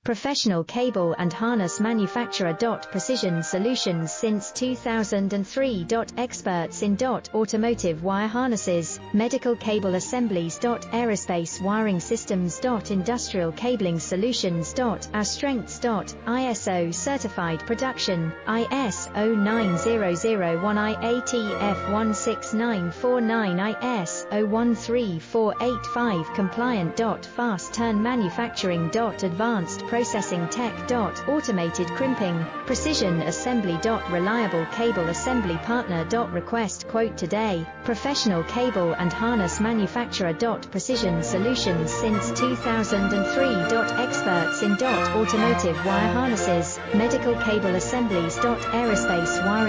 Professional cable and harness manufacturer. Precision solutions since 2003. Experts in automotive wire harnesses, medical cable assemblies. Aerospace wiring systems. Industrial cabling solutions. Our strengths. ISO certified production, ISO 9001 IATF 16949 ISO 13485 compliant. Fast turn manufacturing. Advanced processing tech. Automated crimping, precision assembly. Reliable cable assembly partner. Request quote today. Professional cable and harness manufacturer. Precision solutions since 2003. Experts in automotive wire harnesses, medical cable assemblies. Aerospace wiring